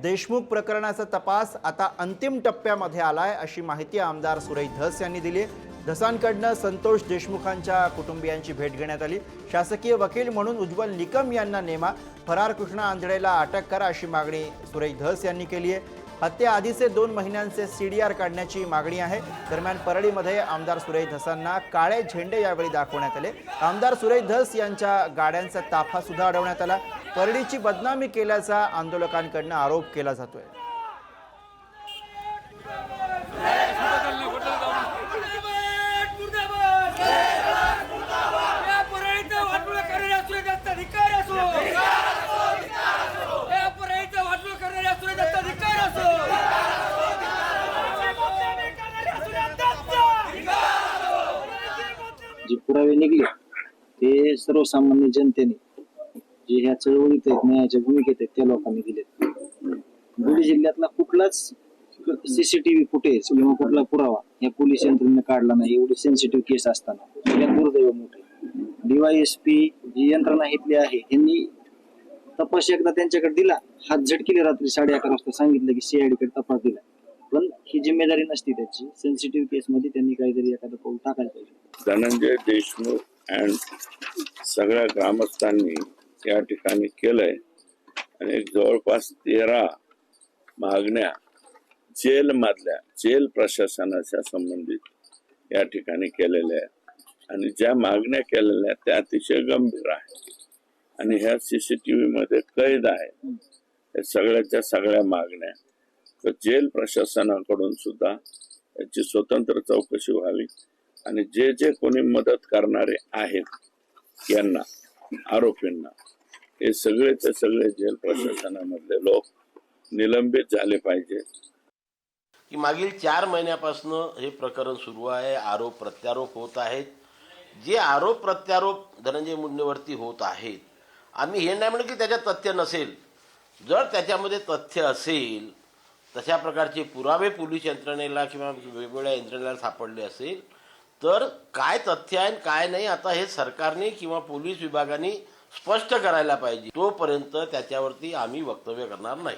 देशमुख प्रकरणाचा तपास आता अंतिम टप्प्यामध्ये आलाय अशी माहिती आमदार सुरेश धस यांनी दिली। धसांकडनं संतोष देशमुखांच्या कुटुंबियांची भेट घेण्यात आली। शासकीय वकील म्हणून उज्ज्वल निकम यांना नेमा, फरार कृष्णा आंधळेला अटक करा अशी मागणी सुरेश धस यांनी केली आहे। हत्येआधीचे 2 महिन्यांचे सीडीआर काढण्याची मागणी आहे। दरम्यान परळीमध्ये आमदार सुरेश धसांना काळे झेंडे यावेळी दाखवण्यात आले। आमदार सुरेश धस यांच्या गाड्यांचा ताफा सुद्धा अडवण्यात आला। परळीची बदनामी केल्याचा आंदोलकांकडून आरोप केला जातोय। जे पुरावे निघले ते सर्वसामान्य जनतेने जे ह्या चळवळीत आहेत, न्यायाच्या भूमिकेत आहेत, त्या लोकांनी दिलेत। बीड जिल्ह्यातला कुठलाच सीसीटीव्ही फुटेज किंवा कुठला पुरावा या पोलीस यंत्रणेने काढला नाही। एवढी सेन्सिटिव्ह केस असताना सगळ्यात दुर्दैव मोठे डीवायएसपी जी यंत्रणा घेतली आहे यांनी तपास एकदा त्यांच्याकडे दिला, हात झटकेले रात्री 11:30 वाजता सांगितलं की सीआयडी कडे तपास दिला, पण ही जिम्मेदारी नसती त्याची। सेन्सिटिव्ह केस मध्ये त्यांनी काहीतरी एखादं पाऊल टाकायला पाहिजे। धनंजय देशमुख अँड सगळ्या ग्रामस्थांनी या ठिकाणी केलंय आणि जवळपास 13 मागण्या जेल प्रशासनाच्या संबंधित या ठिकाणी केलेल्या आहेत आणि ज्या मागण्या केलेल्या त्या अतिशय गंभीर आहेत आणि ह्या सीसीटीव्ही मध्ये कैद आहे। या सगळ्याच्या सगळ्या मागण्या तर जेल प्रशासनाकडून सुद्धा याची स्वतंत्र चौकशी व्हावी आणि जे जे कोणी मदत करणारे आहेत यांना आरोपींना हे सगळेचे सगळे जेल प्रशासनामधले लोक निलंबित झाले पाहिजे। की मागील 4 महिन्यापासून हे प्रकरण सुरू आहे। आरोप प्रत्यारोप होत आहेत। जे आरोप प्रत्यारोप धनंजय मुंडेवरती होत आहेत, आम्ही हे नाही म्हणत की त्याच्यात तथ्य नसेल। जर त्याच्यामध्ये तथ्य असेल, तशा प्रकारचे पुरावे पोलीस यंत्रणेला किंवा वेगवेगळ्या यंत्रणेला सापडले असेल तर काय तथ्य आहे काय नाही आता हे सरकारने किंवा पोलीस विभागाने स्पष्ट करायला पाहिजे। तोपर्यंत त्याच्यावरती आम्ही वक्तव्य करणार नाही।